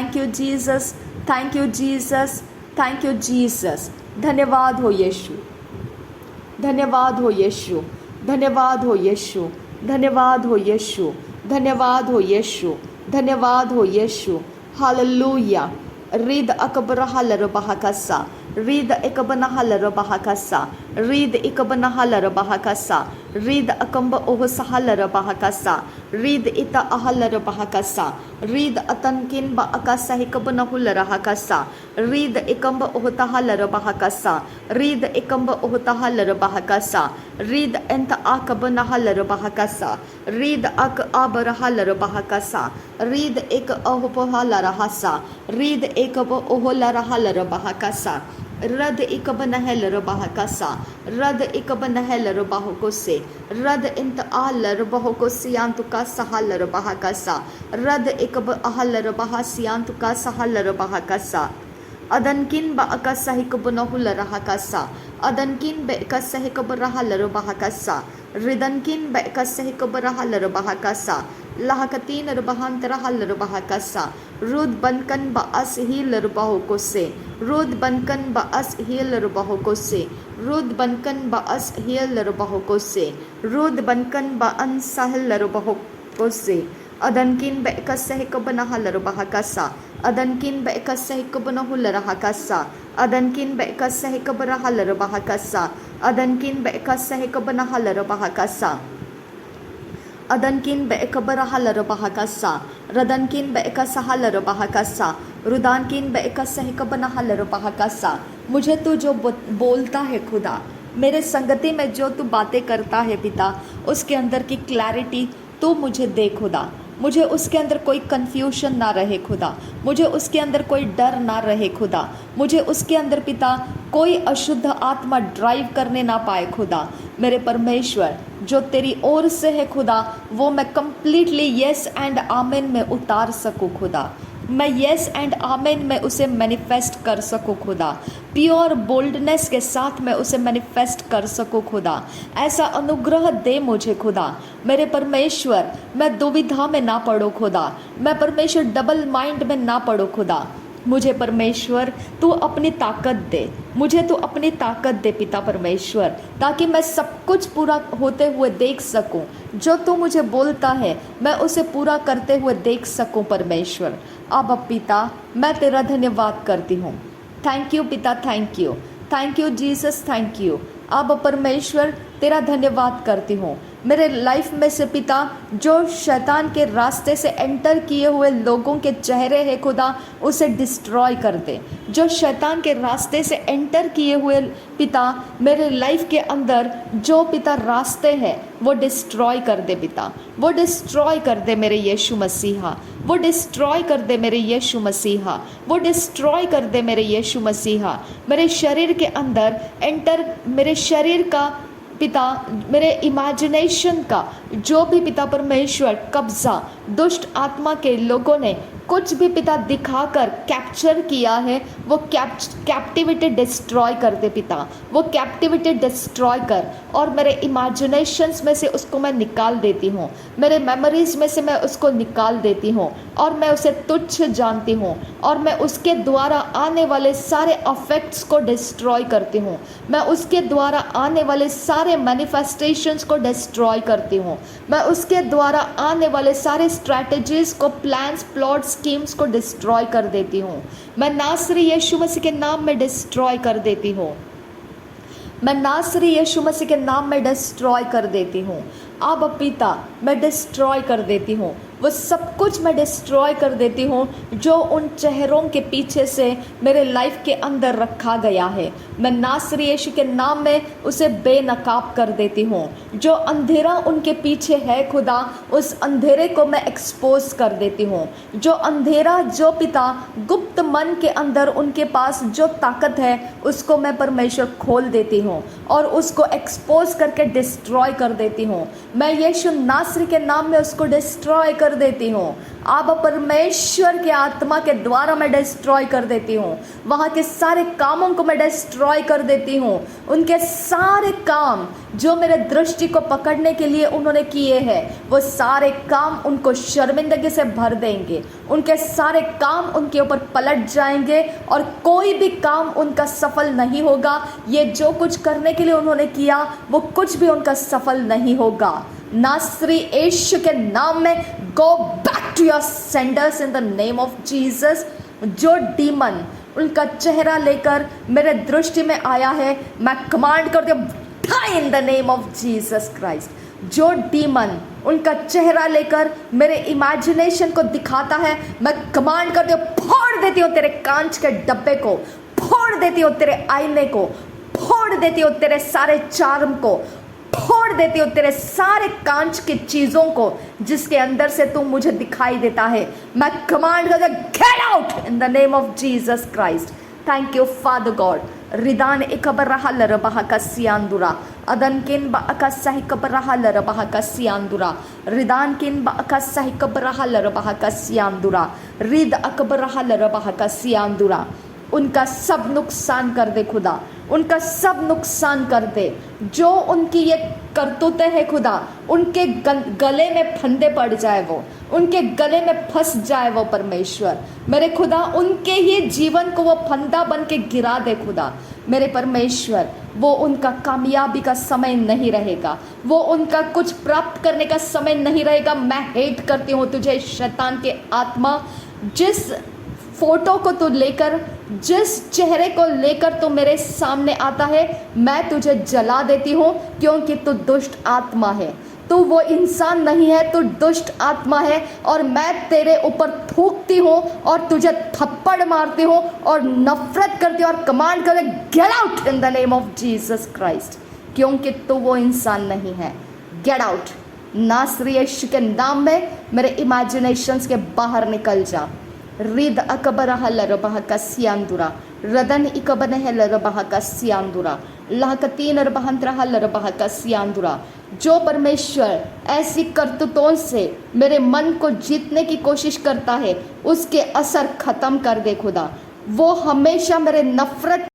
Thank you Jesus, thank you Jesus, thank you Jesus. धन्यवाद हो यीशु, धन्यवाद हो यीशु, धन्यवाद हो यीशु, धन्यवाद हो यीशु, धन्यवाद हो यीशु, धन्यवाद हो यीशु। हालेलुया। रिद अकबर हलर बहकसा, रिद एकबन हलर बहकसा, रिद एकबन हलर बहकसा, रिद अकम्ब ओहस हलर बहकसा, रिद इता अहलर बहकसा, रिद अतनकिन ब अकसा हिकबन हुलर हकसा, रिद एकम्ब ओहता हलर बहकसा, रिद एकम्ब ओहता हलर बहकसा, रिद एंत आकबन हलर बहकसा, रिद अक आबर हलर बहकसा, रिद एक अहप हलर हसा, रिद एकब ओहलर हलर बहकसा, रद इकब नहलर बहकसा, रद इकब नहलर बहकोसे, रद इंत आलर बहकोसियांतुका सहलर बहकसा, रद इकब अहलर बहसियांतुका सहलर बहकसा, अदनकिन ब अकसा हिकब नहुलर हकसा, अदनकिन ब अकसा हिकब रहलर बहकसा, रिदनकिन ब अकसा हिकब रहलर बहकसा, लहकतीन रबहंतर हलर बहकसा, रुद बनकन ब अस हीलर बहकोसे, रुद बनकन ब अस हीलर बहकोसे, रुद बनकन ब अस हीलर बहकोसे, रुद बनकन ब अनसहलर बहकोसे, अदनकिन ब अकसा हिकब नहलर बहकसा, अदनकिन ब अकसा हिकब नहुलर हकसा, अदनकिन ब अकसा हिकब रहलर बहकसा, अदनकिन ब अकसा हिकब नहलर बहकसा, अदनकिन ब एकबर हलर बहकसा, रदनकिन ब एकसा हलर बहकसा, रुदानकिन ब एकसा हिकबन हलर बहकसा। मुझे तू जो बोलता है खुदा, मेरे संगति में जो तू बातें करता है पिता, उसके अंदर की क्लैरिटी तू मुझे दे खुदा। मुझे उसके अंदर कोई कन्फ्यूजन ना रहे खुदा, मुझे उसके अंदर कोई डर ना रहे खुदा, मुझे उसके अंदर पिता कोई अशुद्ध आत्मा ड्राइव करने ना पाए खुदा। मेरे परमेश्वर, जो तेरी ओर से है खुदा, वो मैं कंप्लीटली येस एंड आमेन में उतार सकूँ खुदा। मैं येस एंड आमेन में उसे मैनिफेस्ट कर सकूँ खुदा। प्योर बोल्डनेस के साथ मैं उसे मैनिफेस्ट कर सकूँ खुदा। ऐसा अनुग्रह दे मुझे खुदा। मेरे परमेश्वर, मैं दुविधा में ना पड़ो खुदा, मैं परमेश्वर डबल माइंड में ना पड़ो खुदा। मुझे परमेश्वर तू अपनी ताकत दे, मुझे तू अपनी ताकत दे पिता परमेश्वर, ताकि मैं सब कुछ पूरा होते हुए देख सकूं। जो तू मुझे बोलता है मैं उसे पूरा करते हुए देख सकूं परमेश्वर। अब पिता, मैं तेरा धन्यवाद करती हूँ। थैंक यू पिता, thank you Jesus, thank you. अब परमेश्वर तेरा धन्यवाद करती हूँ। मेरे लाइफ में से पिता, जो शैतान के रास्ते से एंटर किए हुए लोगों के चेहरे हैं खुदा, उसे डिस्ट्रॉय कर दे। जो शैतान के रास्ते से एंटर किए हुए पिता, मेरे लाइफ के अंदर जो पिता रास्ते हैं, वो डिस्ट्रॉय कर दे पिता, वो डिस्ट्रॉय कर दे मेरे यीशु मसीहा, वो डिस्ट्रॉय कर दे मेरे यीशु मसीहा, वो डिस्ट्रॉय कर दे मेरे यीशु मसीहा। मेरे शरीर के अंदर एंटर, मेरे शरीर का पिता, मेरे इमेजिनेशन का जो भी पिता परमेश्वर कब्जा दुष्ट आत्मा के लोगों ने कुछ भी पिता दिखाकर कैप्चर किया है, वो कैप्टिविटी डिस्ट्रॉय कर दे पिता, वो कैप्टिविटी डिस्ट्रॉय कर, और मेरे इमेजिनेशंस में से उसको मैं निकाल देती हूँ, मेरे मेमोरीज में से मैं उसको निकाल देती हूँ, और मैं उसे तुच्छ जानती हूँ, और मैं उसके द्वारा आने वाले सारे अफेक्ट्स को डिस्ट्रॉय करती हूँ, मैं उसके द्वारा आने वाले सारे मैनिफेस्टेशंस को डिस्ट्रॉय करती हूँ, मैं उसके द्वारा आने वाले सारे स्ट्रैटेजीज को, प्लान्स, प्लॉट्स, स्कीम्स को डिस्ट्रॉय कर देती हूँ। मैं नासरी यीशु मसीह के नाम में डिस्ट्रॉय कर देती हूँ, मैं नासरी यीशु मसीह के नाम में डिस्ट्रॉय कर देती हूँ। अब पिता, मैं डिस्ट्रॉय कर देती हूँ, वो सब कुछ मैं डिस्ट्रॉय कर देती हूँ जो उन चेहरों के पीछे से मेरे लाइफ के अंदर रखा गया है। मैं नासरी यीशु के नाम में उसे बेनकाब कर देती हूँ। जो अंधेरा उनके पीछे है खुदा, उस अंधेरे को मैं एक्सपोज कर देती हूँ। जो अंधेरा, जो पिता गुप्त मन के अंदर उनके पास जो ताकत है, उसको मैं परमेश्वर खोल देती हूँ और उसको एक्सपोज करके डिस्ट्रॉय कर देती हूँ। मैं यीशु नासरी के नाम में उसको डिस्ट्रॉय कर कर देती हूँ। अब परमेश्वर के आत्मा के द्वारा मैं डिस्ट्रॉय कर देती हूँ। वहाँ के सारे कामों को मैं डिस्ट्रॉय कर देती हूँ। उनके सारे काम जो मेरे दृष्टि को पकड़ने के लिए उन्होंने किए हैं, वो सारे काम उनको शर्मिंदगी से भर देंगे। उनके सारे काम उनके ऊपर पलट जाएंगे और कोई भी काम उनका सफल नहीं होगा। ये जो कुछ करने के लिए उन्होंने किया वो कुछ भी उनका सफल नहीं होगा। नासरी यीशु के नाम में go back to your senders in the name of Jesus. जो डीमन उनका चेहरा लेकर मेरे दृष्टि में आया है, मैं कमांड करती हूँ इन the name of Jesus Christ. जो डीमन उनका चेहरा लेकर मेरे इमेजिनेशन को दिखाता है, मैं कमांड करती हूँ फोड़ देती हूँ तेरे कांच के डब्बे को, फोड़ देती हूँ तेरे आईने को, फोड़ देती हूँ तेरे सारे चार्म को, फोड़ देती हूँ तेरे सारे कांच की चीजों को जिसके अंदर से तू मुझे दिखाई देता है। मैं कमांड करती हूँ get out in the name of Jesus Christ. Thank you father God. रिदान ikabaraha larabaha kasiandura adankin ba akasahi kabaraha larabaha kasiandura ridan kin ba akasahi kabaraha larabaha kasiandura rid akabaraha larabaha kasiandura। उनका सब नुकसान कर दे खुदा, उनका सब नुकसान कर दे। जो उनकी ये करतूतें हैं खुदा, उनके गले में फंदे पड़ जाए, वो उनके गले में फंस जाए वो परमेश्वर मेरे खुदा। उनके ही जीवन को वो फंदा बन के गिरा दे खुदा मेरे परमेश्वर। वो उनका कामयाबी का समय नहीं रहेगा, वो उनका कुछ प्राप्त करने का समय नहीं रहेगा। मैं हेट करती हूँ तुझे शैतान के आत्मा। जिस फोटो को तू लेकर, जिस चेहरे को लेकर तू मेरे सामने आता है, मैं तुझे जला देती हूँ, क्योंकि तू दुष्ट आत्मा है। तू वो इंसान नहीं है, तू दुष्ट आत्मा है। और मैं तेरे ऊपर थूकती हूँ और तुझे थप्पड़ मारती हूँ और नफरत करती हूँ और कमांड कर gate out in the name of Jesus Christ, क्योंकि तू वो इंसान नहीं है। गेट आउट नासरी यीशु के नाम में मेरे इमेजिनेशंस के बाहर निकल जा। रिद अकबरह लरबह कसियांदुरा रदन इकबनह लरबह कसियांदुरा लहकतीन रबहंत्रह लरबह कसियांदुरा। जो परमेश्वर ऐसी करतूतों से मेरे मन को जीतने की कोशिश करता है, उसके असर खत्म कर दे खुदा। वो हमेशा मेरे नफरत